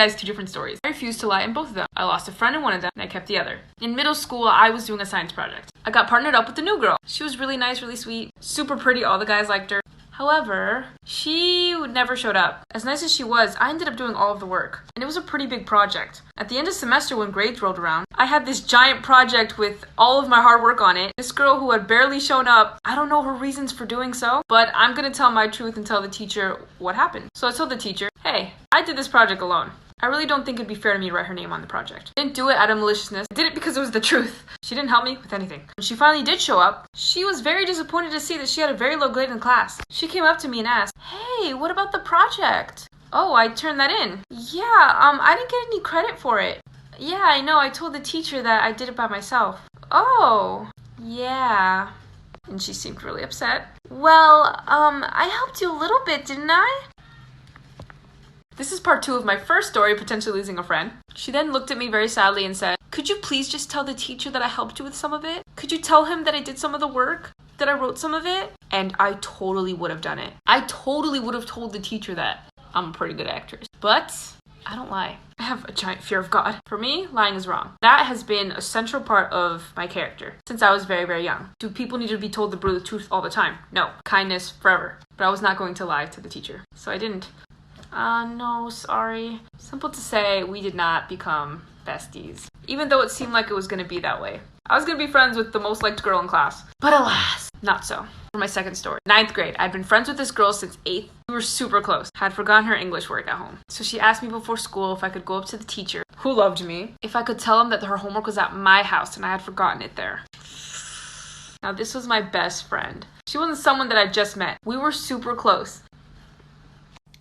guys two different stories. I refused to lie in both of them. I lost a friend in one of them, and I kept the other. In middle school, I was doing a science project. I got partnered up with a new girl. She was really nice, really sweet, super pretty, all the guys liked her. However, she never showed up. As nice as she was, I ended up doing all of the work. And it was a pretty big project. At the end of semester, when grades rolled around, I had this giant project with all of my hard work on it. This girl who had barely shown up, I don't know her reasons for doing so, but I'm gonna tell my truth and tell the teacher what happened. So I told the teacher, hey, I did this project alone. I really don't think it'd be fair to me to write her name on the project. I didn't do it out of maliciousness. I did it because it was the truth. She didn't help me with anything. When she finally did show up, she was very disappointed to see that she had a very low grade in class. She came up to me and asked, hey, what about the project? Oh, I turned that in. Yeah, I didn't get any credit for it. Yeah, I know. I told the teacher that I did it by myself. Oh, yeah. And she seemed really upset. Well, I helped you a little bit, didn't I? This is part 2 of my first story, potentially losing a friend. She then looked at me very sadly and said, could you please just tell the teacher that I helped you with some of it? Could you tell him that I did some of the work? That I wrote some of it? And I totally would have done it. I totally would have told the teacher that. I'm a pretty good actress. But I don't lie. I have a giant fear of God. For me, lying is wrong. That has been a central part of my character since I was very, very young. Do people need to be told the brutal truth all the time? No. Kindness forever. But I was not going to lie to the teacher. So I didn't. No, sorry. Simple to say, we did not become besties. Even though it seemed like it was going to be that way. I was going to be friends with the most liked girl in class. But alas, not so. For my second story. 9th grade. I'd been friends with this girl since 8th. We were super close. Had forgotten her English work at home. So she asked me before school if I could go up to the teacher, who loved me, if I could tell him that her homework was at my house and I had forgotten it there. Now this was my best friend. She wasn't someone that I just met. We were super close.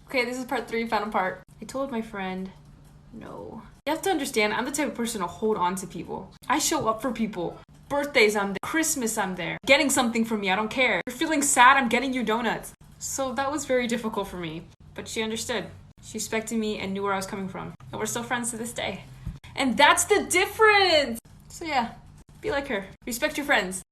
Okay, this is part 3, final part. I told my friend, no. You have to understand, I'm the type of person to hold on to people. I show up for people. Birthdays, I'm there. Christmas, I'm there. Getting something from me, I don't care. You're feeling sad, I'm getting you donuts. So that was very difficult for me. But she understood. She respected me and knew where I was coming from. And we're still friends to this day. And that's the difference! So yeah, be like her. Respect your friends.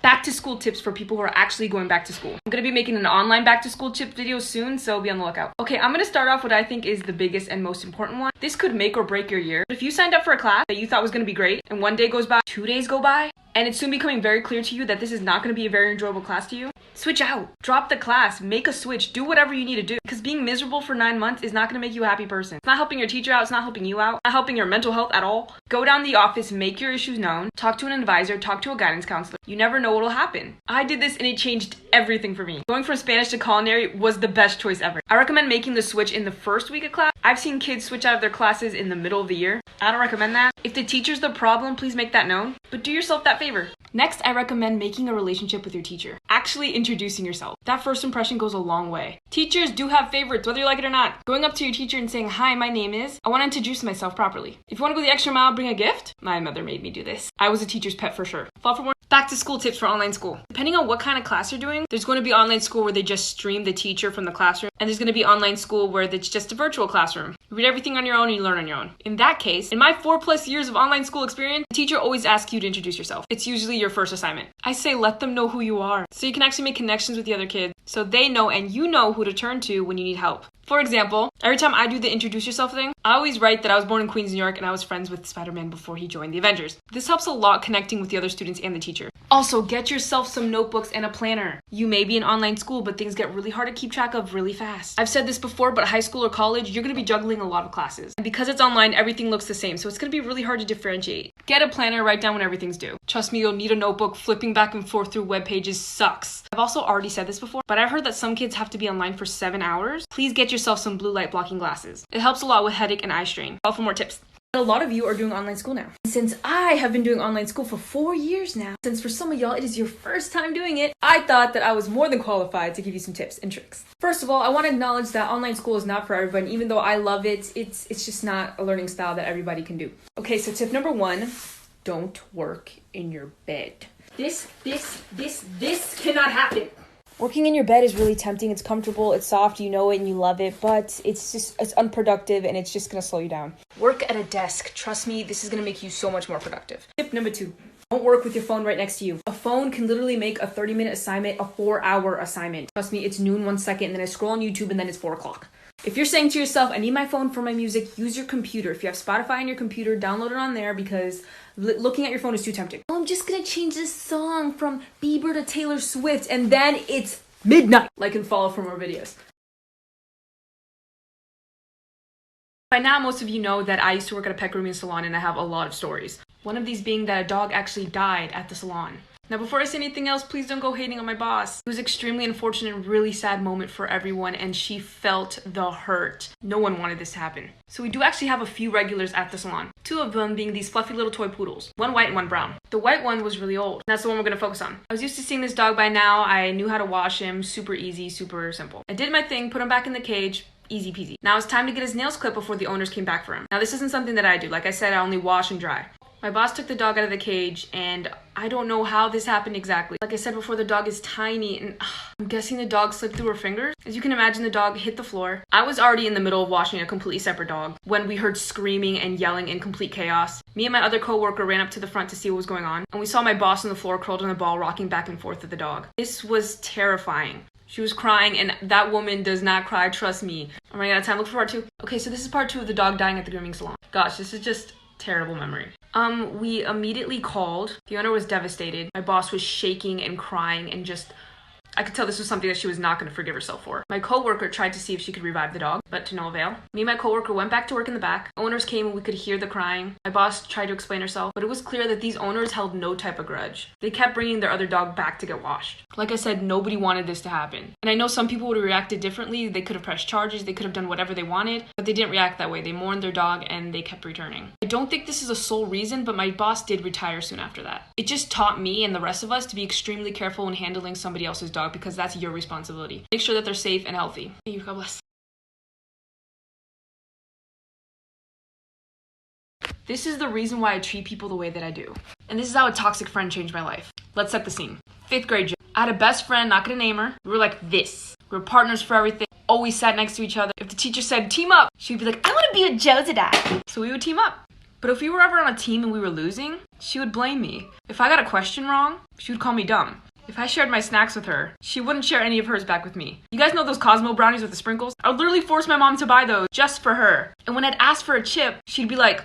Back to school tips for people who are actually going back to school. I'm going to be making an online back to school tip video soon, so be on the lookout. Okay, I'm going to start off what I think is the biggest and most important one. This could make or break your year. If you signed up for a class that you thought was going to be great, and one day goes by, 2 days go by, and it's soon becoming very clear to you that this is not going to be a very enjoyable class to you, switch out. Drop the class. Make a switch. Do whatever you need to do. Because being miserable for 9 months is not going to make you a happy person. It's not helping your teacher out. It's not helping you out. Not helping your mental health at all. Go down to the office, make your issues known, talk to an advisor, talk to a guidance counselor. You never know what will happen. I did this and it changed everything for me. Going from Spanish to culinary was the best choice ever. I recommend making the switch in the first week of class. I've seen kids switch out of their classes in the middle of the year. I don't recommend that. If the teacher's the problem, please make that known. But do yourself that favor. Next, I recommend making a relationship with your teacher. Actually introducing yourself. That first impression goes a long way. Teachers do have favorites, whether you like it or not. Going up to your teacher and saying, hi, my name is, I want to introduce myself properly. If you want to go the extra mile, bring a gift. My mother made me do this. I was a teacher's pet for sure. Fall for more back to school tips for online school. Depending on what kind of class you're doing, there's going to be online school where they just stream the teacher from the classroom, and there's going to be online school where it's just a virtual classroom. You read everything on your own and you learn on your own. In that case, in my 4+ years of online school experience, the teacher always asks you to introduce yourself. It's usually your first assignment. I say let them know who you are, so you can actually make connections with the other kids, so they know and you know who to turn to when you need help. For example, every time I do the introduce yourself thing, I always write that I was born in Queens, New York, and I was friends with Spider-Man before he joined the Avengers. This helps a lot connecting with the other students and the teacher. Also, get yourself some notebooks and a planner. You may be in online school, but things get really hard to keep track of really fast. I've said this before, but high school or college, you're going to be juggling a lot of classes. And because it's online, everything looks the same, so it's going to be really hard to differentiate. Get a planner, write down when everything's due. Trust me, you'll need a notebook. Flipping back and forth through web pages sucks. I've also already said this before, but I've heard that some kids have to be online for 7 hours. Please get yourself some blue light blocking glasses. It helps a lot with headache and eye strain. All for more tips. A lot of you are doing online school now. Since I have been doing online school for 4 years now, since for some of y'all it is your first time doing it, I thought that I was more than qualified to give you some tips and tricks. First of all, I want to acknowledge that online school is not for everyone. Even though I love it, it's just not a learning style that everybody can do. Okay, so tip number 1, don't work in your bed. This cannot happen. Working in your bed is really tempting. It's comfortable, it's soft, you know it and you love it, but it's unproductive and it's just gonna slow you down. Work at a desk. Trust me, this is gonna make you so much more productive. Tip number 2. Don't work with your phone right next to you. A phone can literally make a 30-minute assignment a 4-hour assignment. Trust me, it's noon 1 second, and then I scroll on YouTube, and then it's 4 o'clock. If you're saying to yourself, I need my phone for my music, use your computer. If you have Spotify on your computer, download it on there, because looking at your phone is too tempting. Oh, I'm just gonna change this song from Bieber to Taylor Swift, and then it's midnight. Like and follow for more videos. By now, most of you know that I used to work at a pet grooming salon, and I have a lot of stories. One of these being that a dog actually died at the salon. Now, before I say anything else, please don't go hating on my boss. It was extremely unfortunate and really sad moment for everyone, and she felt the hurt. No one wanted this to happen. So we do actually have a few regulars at the salon. 2 of them being these fluffy little toy poodles. One white and one brown. The white one was really old. That's the one we're gonna focus on. I was used to seeing this dog by now. I knew how to wash him. Super easy, super simple. I did my thing, put him back in the cage. Easy peasy. Now it's time to get his nails clipped before the owners came back for him. Now this isn't something that I do. Like I said, I only wash and dry. My boss took the dog out of the cage, and I don't know how this happened exactly. Like I said before, the dog is tiny, and I'm guessing the dog slipped through her fingers. As you can imagine, the dog hit the floor. I was already in the middle of washing a completely separate dog when we heard screaming and yelling in complete chaos. Me and my other coworker ran up to the front to see what was going on, and we saw my boss on the floor curled in a ball, rocking back and forth with the dog. This was terrifying. She was crying, and that woman does not cry, trust me. I'm running out of time. Look for part 2. Okay, so this is part 2 of the dog dying at the grooming salon. Gosh, this is just terrible memory. We immediately called. The owner was devastated. My boss was shaking and crying, and just, I could tell this was something that she was not going to forgive herself for. My coworker tried to see if she could revive the dog, but to no avail. Me and my coworker went back to work in the back. Owners came and we could hear the crying. My boss tried to explain herself, but it was clear that these owners held no type of grudge. They kept bringing their other dog back to get washed. Like I said, nobody wanted this to happen. And I know some people would have reacted differently. They could have pressed charges, they could have done whatever they wanted, but they didn't react that way. They mourned their dog and they kept returning. I don't think this is a sole reason, but my boss did retire soon after that. It just taught me and the rest of us to be extremely careful when handling somebody else's dog, because that's your responsibility. Make sure that they're safe and healthy. Thank you. God bless. This is the reason why I treat people the way that I do. And this is how a toxic friend changed my life. Let's set the scene. 5th grade. I had a best friend, not gonna name her. We were like this. We were partners for everything. Always sat next to each other. If the teacher said team up, she'd be like, I wanna be with Joe today. So we would team up. But if we were ever on a team and we were losing, she would blame me. If I got a question wrong, she would call me dumb. If I shared my snacks with her, she wouldn't share any of hers back with me. You guys know those Cosmo brownies with the sprinkles? I would literally force my mom to buy those just for her. And when I'd ask for a chip, she'd be like,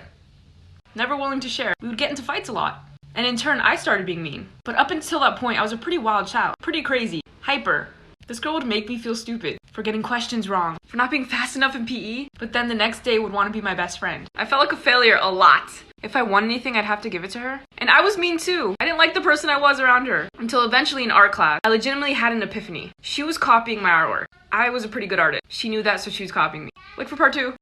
never willing to share. We would get into fights a lot. And in turn, I started being mean. But up until that point, I was a pretty wild child. Pretty crazy. Hyper. This girl would make me feel stupid for getting questions wrong, for not being fast enough in PE, but then the next day would want to be my best friend. I felt like a failure a lot. If I won anything, I'd have to give it to her. And I was mean too. I didn't like the person I was around her. Until eventually in art class, I legitimately had an epiphany. She was copying my artwork. I was a pretty good artist. She knew that, so she was copying me. Look for part 2.